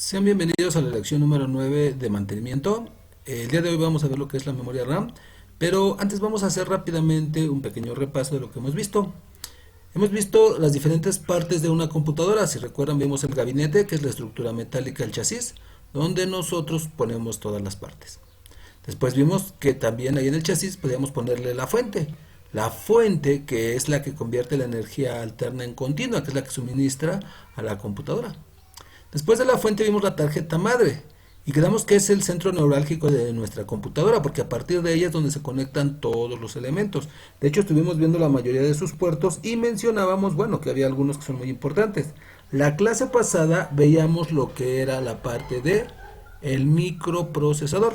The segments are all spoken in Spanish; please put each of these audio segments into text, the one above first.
Sean bienvenidos a la lección número 9 de mantenimiento. El día de hoy vamos a ver lo que es la memoria RAM, pero antes vamos a hacer rápidamente un pequeño repaso de lo que hemos visto. Hemos visto las diferentes partes de una computadora. Si recuerdan, vimos el gabinete, que es la estructura metálica del chasis, donde nosotros ponemos todas las partes. Después vimos que también ahí en el chasis podíamos ponerle la fuente. La fuente, que es la que convierte la energía alterna en continua, que es la que suministra a la computadora. Después de la fuente vimos la tarjeta madre y quedamos que es el centro neurálgico de nuestra computadora, porque a partir de ella es donde se conectan todos los elementos. De hecho, estuvimos viendo la mayoría de sus puertos y mencionábamos, bueno, que había algunos que son muy importantes. La clase pasada veíamos lo que era la parte de el microprocesador.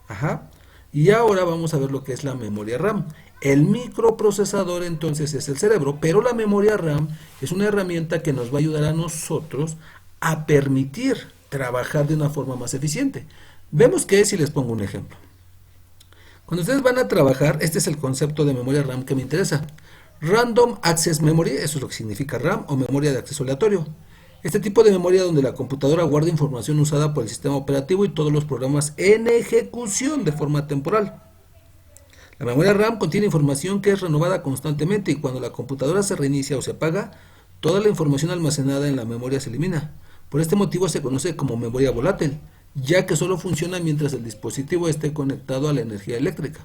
Ajá. Y ahora vamos a ver lo que es la memoria RAM. El microprocesador entonces es el cerebro, pero la memoria RAM es una herramienta que nos va a ayudar a nosotros a permitir trabajar de una forma más eficiente. Vemos que si les pongo un ejemplo. Cuando ustedes van a trabajar, este es el concepto de memoria RAM que me interesa. Random Access Memory, eso es lo que significa RAM, o memoria de acceso aleatorio. Este tipo de memoria donde la computadora guarda información usada por el sistema operativo y todos los programas en ejecución de forma temporal. La memoria RAM contiene información que es renovada constantemente y cuando la computadora se reinicia o se apaga, toda la información almacenada en la memoria se elimina. Por este motivo se conoce como memoria volátil, ya que solo funciona mientras el dispositivo esté conectado a la energía eléctrica.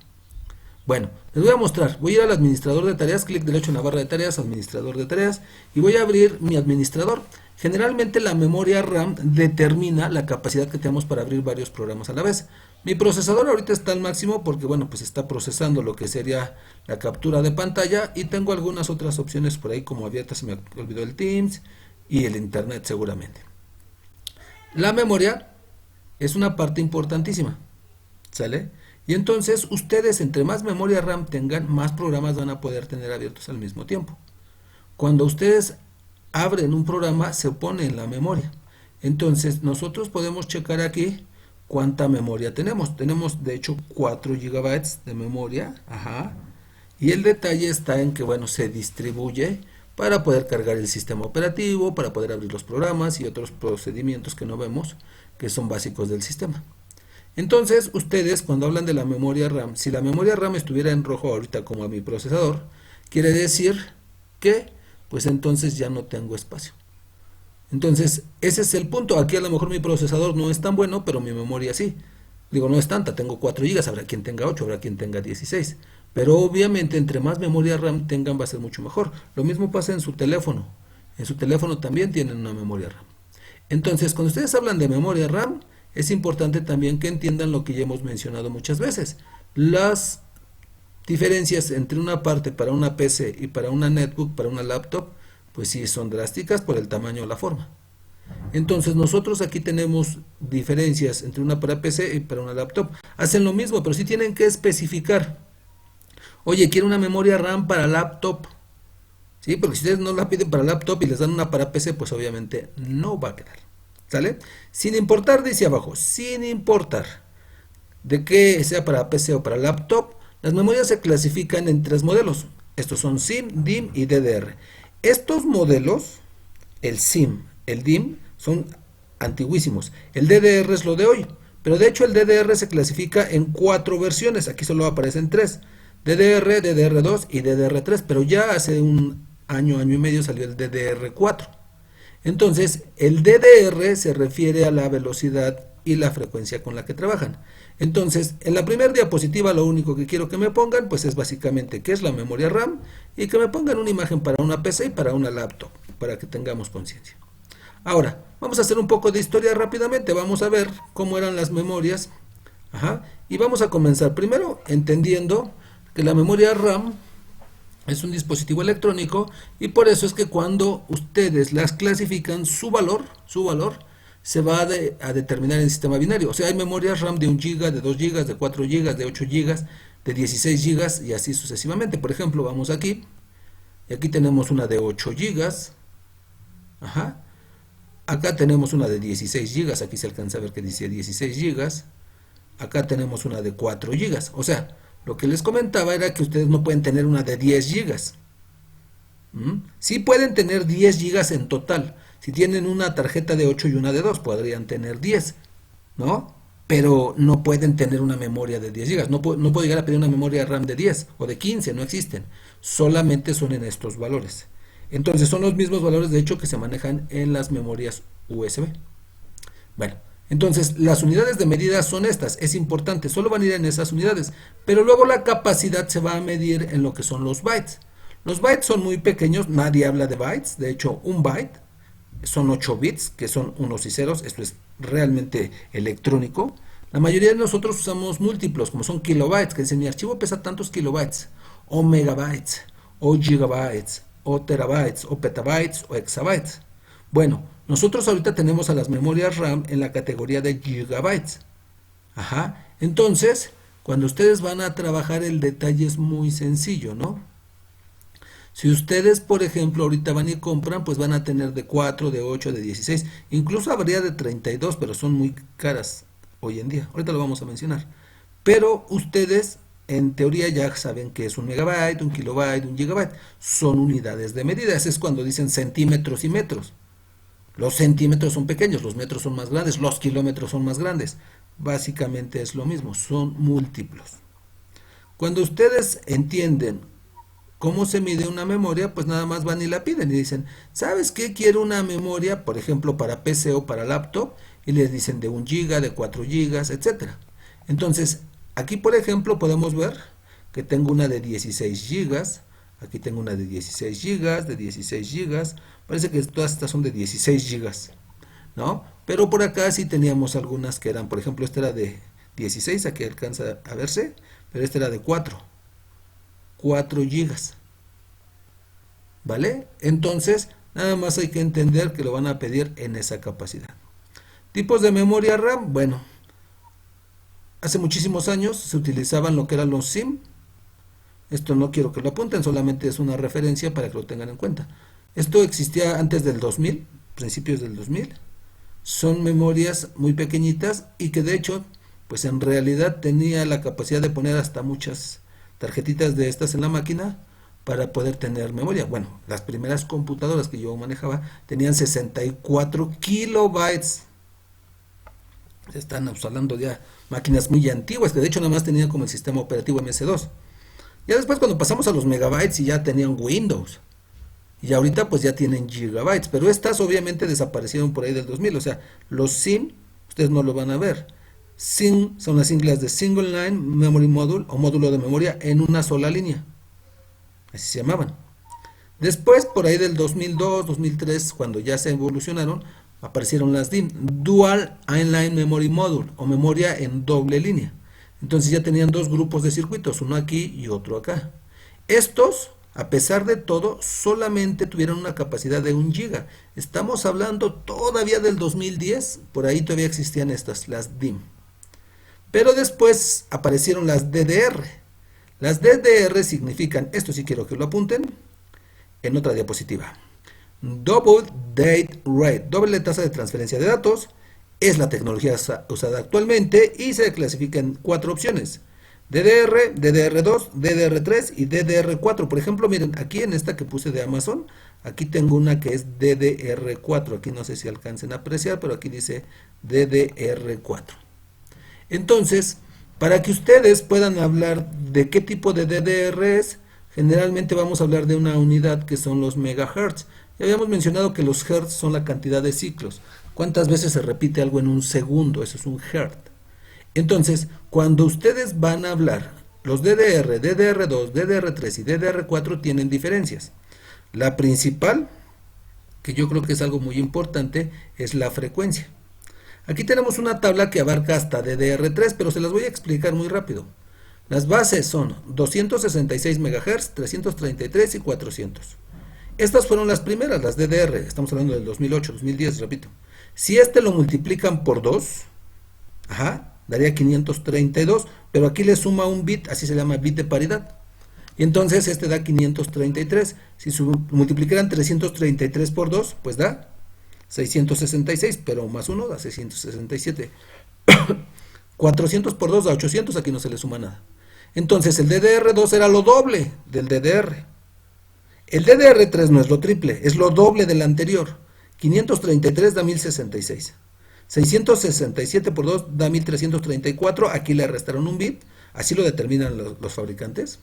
Bueno, les voy a mostrar. Voy a ir al administrador de tareas, clic derecho en la barra de tareas, administrador de tareas, y voy a abrir mi administrador. Generalmente la memoria RAM determina la capacidad que tenemos para abrir varios programas a la vez. Mi procesador ahorita está al máximo porque, bueno, pues está procesando lo que sería la captura de pantalla y tengo algunas otras opciones por ahí como abiertas, se me olvidó el Teams y el Internet seguramente. La memoria es una parte importantísima, ¿sale? Y entonces ustedes entre más memoria RAM tengan, más programas van a poder tener abiertos al mismo tiempo. Cuando ustedes abren un programa, se pone en la memoria. Entonces nosotros podemos checar aquí cuánta memoria tenemos. Tenemos de hecho 4 GB de memoria. Ajá. Y el detalle está en que, bueno, se distribuye para poder cargar el sistema operativo, para poder abrir los programas y otros procedimientos que no vemos, que son básicos del sistema. Entonces, ustedes cuando hablan de la memoria RAM, si la memoria RAM estuviera en rojo ahorita como a mi procesador, quiere decir que, pues entonces ya no tengo espacio. Entonces, ese es el punto. Aquí a lo mejor mi procesador no es tan bueno, pero mi memoria sí. Digo, no es tanta, tengo 4 GB, habrá quien tenga 8, habrá quien tenga 16. Pero obviamente entre más memoria RAM tengan va a ser mucho mejor. Lo mismo pasa en su teléfono. En su teléfono también tienen una memoria RAM. Entonces, cuando ustedes hablan de memoria RAM, es importante también que entiendan lo que ya hemos mencionado muchas veces. Las diferencias entre una parte para una PC y para una netbook, para una laptop, pues sí son drásticas por el tamaño o la forma. Entonces nosotros aquí tenemos diferencias entre una para PC y para una laptop. Hacen lo mismo, pero sí tienen que especificar. Oye, quiero una memoria RAM para laptop. Sí, porque si ustedes no la piden para laptop y les dan una para PC, pues obviamente no va a quedar. ¿Sale? Sin importar, dice abajo, sin importar de que sea para PC o para laptop, las memorias se clasifican en 3 modelos. Estos son SIM, DIM y DDR. Estos modelos, el SIM, el DIM, son antiguísimos. El DDR es lo de hoy, pero de hecho el DDR se clasifica en 4 versiones. Aquí solo aparecen 3. DDR, DDR2 y DDR3, pero ya hace un año, año y medio salió el DDR4. Entonces, el DDR se refiere a la velocidad y la frecuencia con la que trabajan. Entonces, en la primera diapositiva lo único que quiero que me pongan, pues es básicamente qué es la memoria RAM y que me pongan una imagen para una PC y para una laptop, para que tengamos conciencia. Ahora, vamos a hacer un poco de historia rápidamente, vamos a ver cómo eran las memorias. Ajá, y vamos a comenzar primero entendiendo que la memoria RAM es un dispositivo electrónico y por eso es que cuando ustedes las clasifican, su valor se va a determinar en sistema binario. O sea, hay memorias RAM de 1 GB, de 2 GB, de 4 GB, de 8 GB, de 16 GB y así sucesivamente. Por ejemplo, vamos aquí y aquí tenemos una de 8 GB. Ajá. Acá tenemos una de 16 GB, aquí se alcanza a ver que dice 16 GB. Acá tenemos una de 4 GB. O sea, lo que les comentaba era que ustedes no pueden tener una de 10 GB. Sí pueden tener 10 GB en total. Si tienen una tarjeta de 8 y una de 2, podrían tener 10, ¿no? Pero no pueden tener una memoria de 10 gigas. No puedo llegar a pedir una memoria RAM de 10 o de 15, no existen. Solamente son en estos valores. Entonces son los mismos valores de hecho que se manejan en las memorias USB. Bueno, entonces las unidades de medida son estas, es importante, solo van a ir en esas unidades, pero luego la capacidad se va a medir en lo que son los bytes. Los bytes son muy pequeños, nadie habla de bytes, de hecho un byte son 8 bits, que son unos y ceros, esto es realmente electrónico. La mayoría de nosotros usamos múltiplos, como son kilobytes, que dicen mi archivo pesa tantos kilobytes, o megabytes, o gigabytes, o terabytes, o petabytes, o exabytes. Bueno, nosotros ahorita tenemos a las memorias RAM en la categoría de gigabytes. Ajá, entonces, cuando ustedes van a trabajar el detalle es muy sencillo, ¿no? Si ustedes, por ejemplo, ahorita van y compran, pues van a tener de 4, de 8, de 16, incluso habría de 32, pero son muy caras hoy en día. Ahorita lo vamos a mencionar. Pero ustedes, en teoría, ya saben que es un megabyte, un kilobyte, un gigabyte. Son unidades de medida. Ese es cuando dicen centímetros y metros. Los centímetros son pequeños, los metros son más grandes, los kilómetros son más grandes. Básicamente es lo mismo, son múltiplos. Cuando ustedes entienden cómo se mide una memoria, pues nada más van y la piden y dicen, ¿sabes qué? Quiero una memoria, por ejemplo, para PC o para laptop, y les dicen de 1 giga, de 4 gigas, etcétera. Entonces, aquí por ejemplo podemos ver que tengo una de 16 gigas, aquí tengo una de 16 gigas, de 16 gigas, parece que todas estas son de 16 gigas, ¿no? Pero por acá sí teníamos algunas que eran, por ejemplo, esta era de 16, aquí alcanza a verse, pero esta era de 4 gigas, ¿vale? Entonces, nada más hay que entender que lo van a pedir en esa capacidad. Tipos de memoria RAM, bueno, hace muchísimos años se utilizaban lo que eran los SIM. Esto no quiero que lo apunten, solamente es una referencia para que lo tengan en cuenta. Esto existía antes del 2000, principios del 2000. Son memorias muy pequeñitas y que de hecho, pues en realidad tenía la capacidad de poner hasta muchas tarjetitas de estas en la máquina para poder tener memoria. Bueno, las primeras computadoras que yo manejaba tenían 64 kilobytes. Están hablando ya máquinas muy antiguas que de hecho nada más tenían como el sistema operativo MS2. Ya después cuando pasamos a los megabytes y ya tenían Windows. Y ahorita pues ya tienen gigabytes, pero estas obviamente desaparecieron por ahí del 2000, o sea, los SIM, ustedes no lo van a ver. SIM son las siglas de Single Line Memory Module o módulo de memoria en una sola línea. Así se llamaban. Después, por ahí del 2002, 2003, cuando ya se evolucionaron, aparecieron las DIMM, Dual Inline Memory Module o memoria en doble línea. Entonces ya tenían dos grupos de circuitos, uno aquí y otro acá. Estos, a pesar de todo, solamente tuvieron una capacidad de 1 giga. Estamos hablando todavía del 2010, por ahí todavía existían estas, las DIMM. Pero después aparecieron las DDR. Las DDR significan, esto sí quiero que lo apunten, en otra diapositiva. Double Date Rate, doble tasa de transferencia de datos, es la tecnología usada actualmente y se clasifica en 4 opciones. DDR, DDR2, DDR3 y DDR4. Por ejemplo, miren, aquí en esta que puse de Amazon, aquí tengo una que es DDR4. Aquí no sé si alcancen a apreciar, pero aquí dice DDR4. Entonces, para que ustedes puedan hablar de qué tipo de DDR es, generalmente vamos a hablar de una unidad que son los megahertz. Ya habíamos mencionado que los hertz son la cantidad de ciclos. ¿Cuántas veces se repite algo en un segundo? Eso es un hertz. Entonces, cuando ustedes van a hablar, los DDR, DDR2, DDR3 y DDR4 tienen diferencias. La principal, que yo creo que es algo muy importante, es la frecuencia. Aquí tenemos una tabla que abarca hasta DDR3, pero se las voy a explicar muy rápido. Las bases son 266 MHz, 333 y 400. Estas fueron las primeras, las DDR, estamos hablando del 2008, 2010, repito. Si este lo multiplican por 2, daría 532, pero aquí le suma un bit, así se llama bit de paridad. Y entonces este da 533. Si multiplicaran 333 por 2, pues da 666, pero más 1 da 667. 400 por 2 da 800, aquí no se le suma nada. Entonces el DDR2 era lo doble del DDR. El DDR3 no es lo triple, es lo doble del anterior. 533 da 1066. 667 por 2 da 1334. Aquí le restaron un bit. Así lo determinan los fabricantes.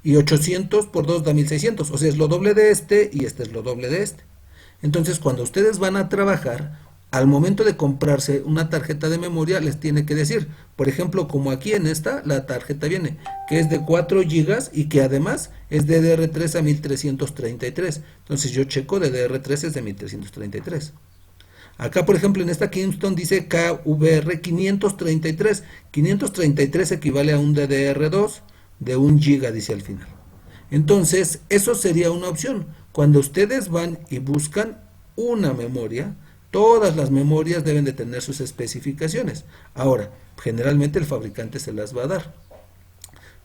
Y 800 por 2 da 1600. O sea, es lo doble de este y este es lo doble de este. Entonces, cuando ustedes van a trabajar, al momento de comprarse una tarjeta de memoria, les tiene que decir, por ejemplo, como aquí en esta, la tarjeta viene, que es de 4 gigas y que además es DDR3 a 1333. Entonces yo checo DDR3 es de 1333. Acá, por ejemplo, en esta Kingston dice KVR 533. 533 equivale a un DDR2 de 1 giga, dice al final. Entonces, eso sería una opción. Cuando ustedes van y buscan una memoria, todas las memorias deben de tener sus especificaciones. Ahora, generalmente el fabricante se las va a dar.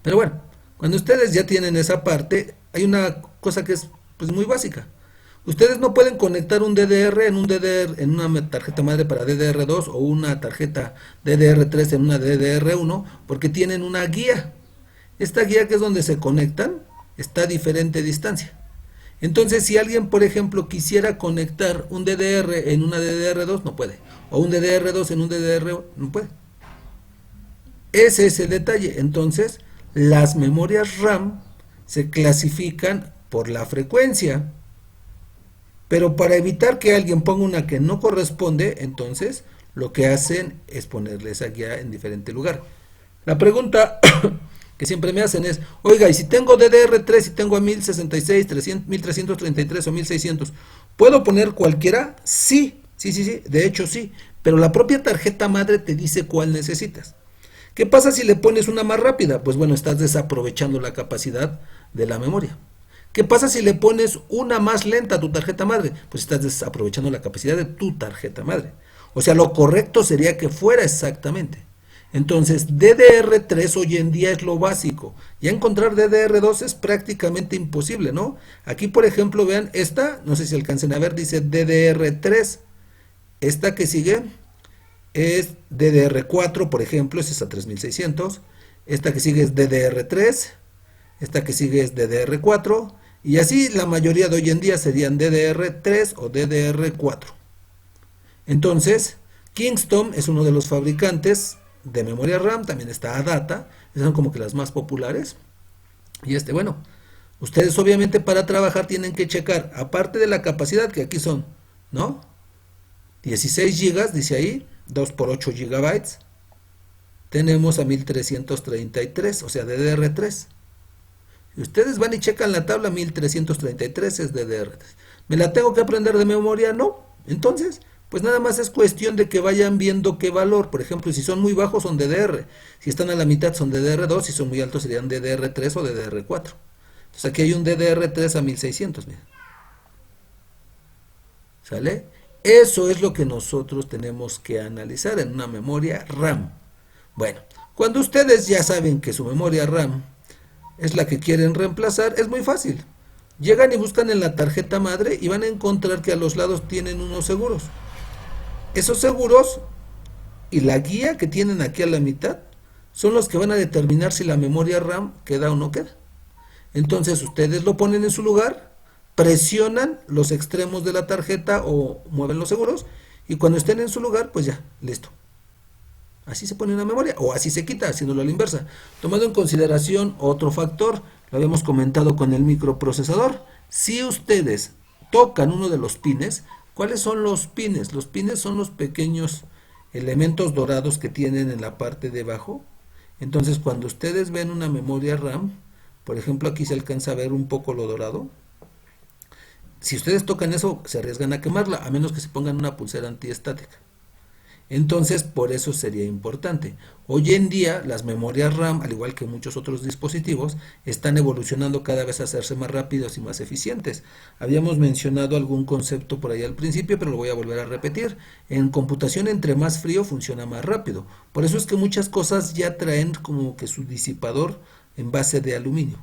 Pero bueno, cuando ustedes ya tienen esa parte, hay una cosa que es pues muy básica. Ustedes no pueden conectar un DDR en un DDR en una tarjeta madre para DDR2 o una tarjeta DDR3 en una DDR1 porque tienen una guía. Esta guía, que es donde se conectan, está a diferente distancia. Entonces, si alguien, por ejemplo, quisiera conectar un DDR en una DDR2, no puede. O un DDR2 en un DDR, no puede. Ese es el detalle. Entonces, las memorias RAM se clasifican por la frecuencia. Pero para evitar que alguien ponga una que no corresponde, entonces, lo que hacen es ponerle esa guía en diferente lugar. La pregunta que siempre me hacen es, oiga, y si tengo DDR3 y tengo a 1066, 1333 o 1600, ¿puedo poner cualquiera? Sí, de hecho sí, pero la propia tarjeta madre te dice cuál necesitas. ¿Qué pasa si le pones una más rápida? Pues bueno, estás desaprovechando la capacidad de la memoria. ¿Qué pasa si le pones una más lenta a tu tarjeta madre? Pues estás desaprovechando la capacidad de tu tarjeta madre. O sea, lo correcto sería que fuera exactamente. Entonces, DDR3 hoy en día es lo básico. Ya encontrar DDR2 es prácticamente imposible, ¿no? Aquí, por ejemplo, vean esta, no sé si alcancen a ver, dice DDR3. Esta que sigue es DDR4, por ejemplo, es esa 3600. Esta que sigue es DDR3. Esta que sigue es DDR4. Y así la mayoría de hoy en día serían DDR3 o DDR4. Entonces, Kingston es uno de los fabricantes de memoria RAM, también está ADATA, esas son como que las más populares. Y bueno, ustedes obviamente para trabajar tienen que checar, aparte de la capacidad que aquí son, ¿no? 16 gigas, dice ahí, 2 por 8 gigabytes. Tenemos a 1333, o sea, DDR3. Y ustedes van y checan la tabla, 1333 es DDR3. ¿Me la tengo que aprender de memoria? No. Entonces, pues nada más es cuestión de que vayan viendo qué valor. Por ejemplo, si son muy bajos son DDR. Si están a la mitad son DDR2. Si son muy altos serían DDR3 o DDR4. Entonces aquí hay un DDR3 a 1600. Miren. ¿Sale? Eso es lo que nosotros tenemos que analizar en una memoria RAM. Bueno, cuando ustedes ya saben que su memoria RAM es la que quieren reemplazar, es muy fácil. Llegan y buscan en la tarjeta madre y van a encontrar que a los lados tienen unos seguros. Esos seguros y la guía que tienen aquí a la mitad son los que van a determinar si la memoria RAM queda o no queda. Entonces ustedes lo ponen en su lugar, presionan los extremos de la tarjeta o mueven los seguros y cuando estén en su lugar, pues ya, listo. Así se pone una memoria o así se quita, haciéndolo a la inversa. Tomando en consideración otro factor, lo habíamos comentado con el microprocesador. Si ustedes tocan uno de los pines, ¿cuáles son los pines? Los pines son los pequeños elementos dorados que tienen en la parte de abajo. Entonces, cuando ustedes ven una memoria RAM, por ejemplo, aquí se alcanza a ver un poco lo dorado. Si ustedes tocan eso, se arriesgan a quemarla, a menos que se pongan una pulsera antiestática. Entonces, por eso sería importante. Hoy en día, las memorias RAM, al igual que muchos otros dispositivos, están evolucionando cada vez a hacerse más rápidos y más eficientes. Habíamos mencionado algún concepto por ahí al principio, pero lo voy a volver a repetir. En computación, entre más frío, funciona más rápido. Por eso es que muchas cosas ya traen como que su disipador en base de aluminio.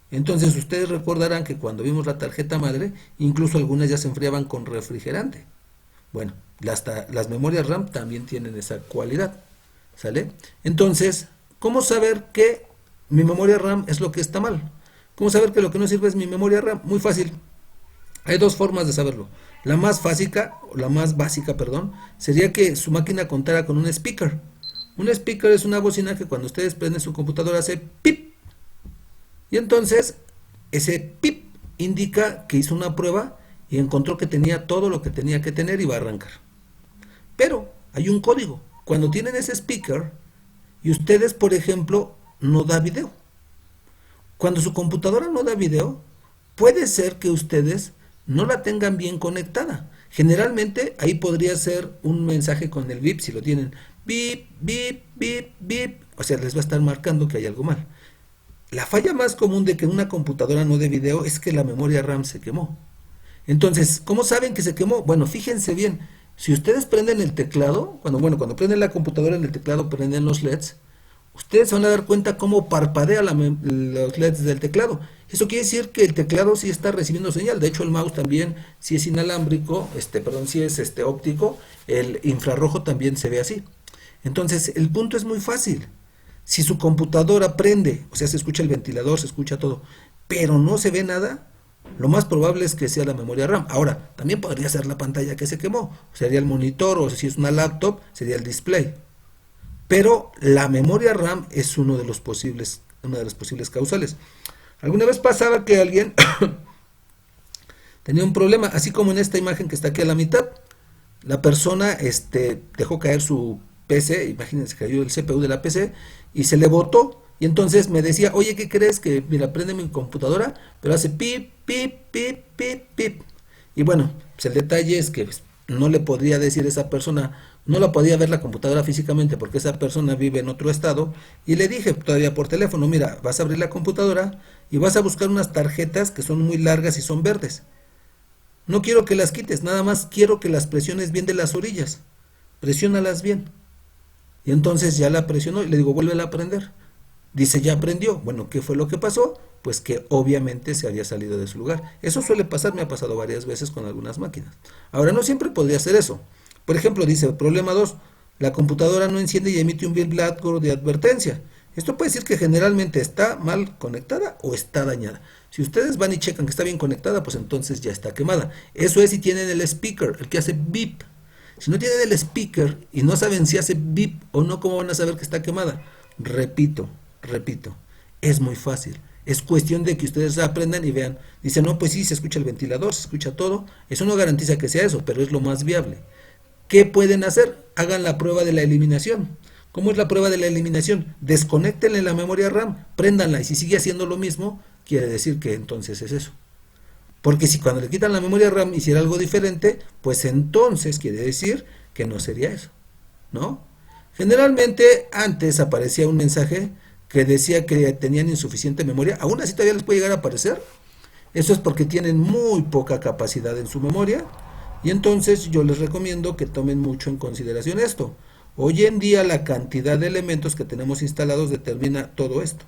Entonces, ustedes recordarán que cuando vimos la tarjeta madre, incluso algunas ya se enfriaban con refrigerante. Bueno, las memorias RAM también tienen esa cualidad, ¿sale? Entonces, ¿cómo saber que mi memoria RAM es lo que está mal? ¿Cómo saber que lo que no sirve es mi memoria RAM? Muy fácil. Hay dos formas de saberlo. La más básica, o la más básica, perdón, sería que su máquina contara con un speaker. Un speaker es una bocina que cuando ustedes prenden su computadora hace pip. Y entonces ese pip indica que hizo una prueba y encontró que tenía todo lo que tenía que tener y va a arrancar. Pero hay un código. Cuando tienen ese speaker y ustedes, por ejemplo, no da video. Cuando su computadora no da video, puede ser que ustedes no la tengan bien conectada. Generalmente ahí podría ser un mensaje con el bip, si lo tienen. Bip, bip, bip, bip. O sea, les va a estar marcando que hay algo mal. La falla más común de que una computadora no dé video es que la memoria RAM se quemó. Entonces, ¿cómo saben que se quemó? Bueno, fíjense bien. Si ustedes prenden el teclado, cuando prenden la computadora en el teclado, prenden los LEDs, ustedes se van a dar cuenta cómo parpadea los LEDs del teclado. Eso quiere decir que el teclado sí está recibiendo señal. De hecho, el mouse también, si es inalámbrico, si es óptico, el infrarrojo también se ve así. Entonces, el punto es muy fácil. Si su computadora prende, o sea, se escucha el ventilador, se escucha todo, pero no se ve nada, lo más probable es que sea la memoria RAM. Ahora, también podría ser la pantalla que se quemó, sería el monitor, o si es una laptop, sería el display. Pero la memoria RAM es una de las posibles causales. Alguna vez pasaba que alguien tenía un problema, así como en esta imagen que está aquí a la mitad. La persona dejó caer su PC, imagínense, cayó el CPU de la PC y se le botó. Y entonces me decía, oye, ¿qué crees? Que mira, prende mi computadora, pero hace pip, pip, pip, pip, pip. Y bueno, pues el detalle es que no le podría decir a esa persona, no la podía ver la computadora físicamente porque esa persona vive en otro estado. Y le dije todavía por teléfono, mira, vas a abrir la computadora y vas a buscar unas tarjetas que son muy largas y son verdes. No quiero que las quites, nada más quiero que las presiones bien de las orillas. Presiónalas bien. Y entonces ya la presionó y le digo, vuélvela a prender. Dice, ya aprendió. Bueno, ¿qué fue lo que pasó? Pues que obviamente se había salido de su lugar. Eso suele pasar, me ha pasado varias veces con algunas máquinas. Ahora, no siempre podría ser eso. Por ejemplo, dice, problema 2, la computadora no enciende y emite un bill blanco de advertencia. Esto puede decir que generalmente está mal conectada o está dañada. Si ustedes van y checan que está bien conectada, pues entonces ya está quemada. Eso es si tienen el speaker, el que hace beep. Si no tienen el speaker y no saben si hace beep o no, ¿cómo van a saber que está quemada? Repito, es muy fácil. Es cuestión de que ustedes aprendan y vean. Dicen, no, pues sí, se escucha el ventilador, se escucha todo. Eso no garantiza que sea eso, pero es lo más viable. ¿Qué pueden hacer? Hagan la prueba de la eliminación. ¿Cómo es la prueba de la eliminación? Desconéctenle la memoria RAM, préndanla y si sigue haciendo lo mismo, quiere decir que entonces es eso. Porque si cuando le quitan la memoria RAM hiciera algo diferente, pues entonces quiere decir que no sería eso, ¿no? Generalmente antes aparecía un mensaje que decía que tenían insuficiente memoria, aún así todavía les puede llegar a aparecer. Eso es porque tienen muy poca capacidad en su memoria y entonces yo les recomiendo que tomen mucho en consideración esto. Hoy en día la cantidad de elementos que tenemos instalados determina todo esto.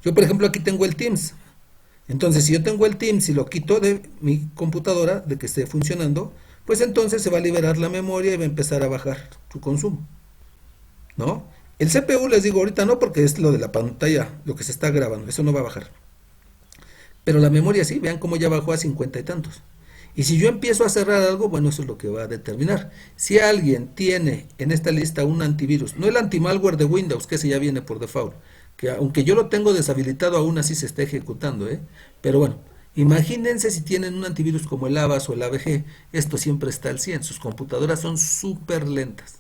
Yo por ejemplo aquí tengo el Teams. Entonces si yo tengo el Teams y lo quito de mi computadora, de que esté funcionando, pues entonces se va a liberar la memoria y va a empezar a bajar su consumo, ¿no? El CPU les digo ahorita no porque es lo de la pantalla, lo que se está grabando, eso no va a bajar. Pero la memoria sí, vean cómo ya bajó a 50 y tantos. Y si yo empiezo a cerrar algo, bueno, eso es lo que va a determinar. Si alguien tiene en esta lista un antivirus, no el antimalware de Windows, que ese ya viene por default, que aunque yo lo tengo deshabilitado, aún así se está ejecutando, ¿eh? Pero bueno, imagínense si tienen un antivirus como el Avast o el AVG, esto siempre está al 100, sus computadoras son súper lentas.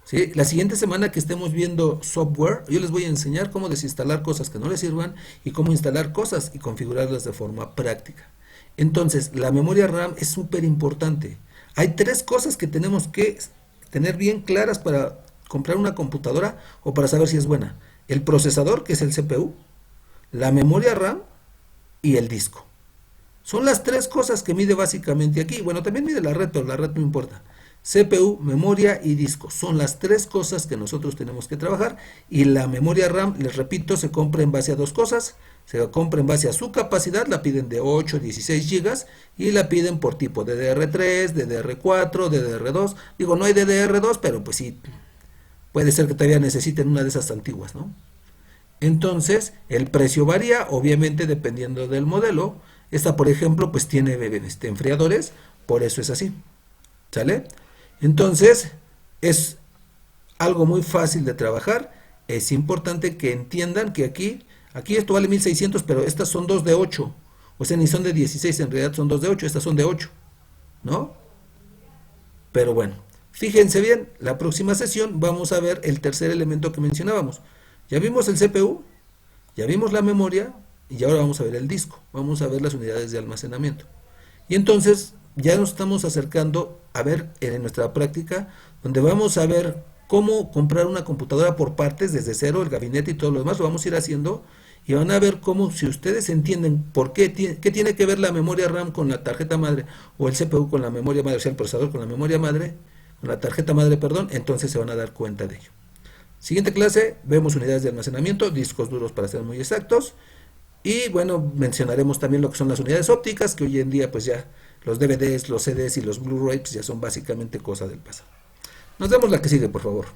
¿Sí? La siguiente semana que estemos viendo software, yo les voy a enseñar cómo desinstalar cosas que no les sirvan y cómo instalar cosas y configurarlas de forma práctica. Entonces, la memoria RAM es súper importante. Hay tres cosas que tenemos que tener bien claras para comprar una computadora o para saber si es buena. El procesador, que es el CPU, la memoria RAM y el disco. Son las tres cosas que mide básicamente aquí. Bueno, también mide la red, pero la red no importa. CPU, memoria y disco. Son las tres cosas que nosotros tenemos que trabajar. Y la memoria RAM, les repito, se compra en base a dos cosas. Se compra en base a su capacidad, la piden de 8, 16 GB y la piden por tipo DDR3, DDR4, DDR2. Digo, no hay DDR2, pero pues sí, puede ser que todavía necesiten una de esas antiguas, ¿no? Entonces, el precio varía, obviamente dependiendo del modelo. Esta, por ejemplo, pues tiene enfriadores, por eso es así. ¿Sale? Entonces, es algo muy fácil de trabajar. Es importante que entiendan que aquí esto vale 1600, pero estas son 2 de 8. O sea, ni son de 16, en realidad son 2 de 8, estas son de 8, ¿no? Pero bueno, fíjense bien, la próxima sesión vamos a ver el tercer elemento que mencionábamos. Ya vimos el CPU, ya vimos la memoria y ahora vamos a ver el disco. Vamos a ver las unidades de almacenamiento. Y entonces ya nos estamos acercando a ver en nuestra práctica, donde vamos a ver cómo comprar una computadora por partes desde cero, el gabinete y todo lo demás, lo vamos a ir haciendo y van a ver cómo, si ustedes entienden por qué, qué tiene que ver la memoria RAM con la tarjeta madre o el CPU con la memoria madre, o sea, el procesador con la memoria madre, con la tarjeta madre, perdón, entonces se van a dar cuenta de ello. Siguiente clase, vemos unidades de almacenamiento, discos duros para ser muy exactos. Y bueno, mencionaremos también lo que son las unidades ópticas, que hoy en día pues ya los DVDs, los CDs y los Blu-rays ya son básicamente cosa del pasado. Nos vemos la que sigue, por favor.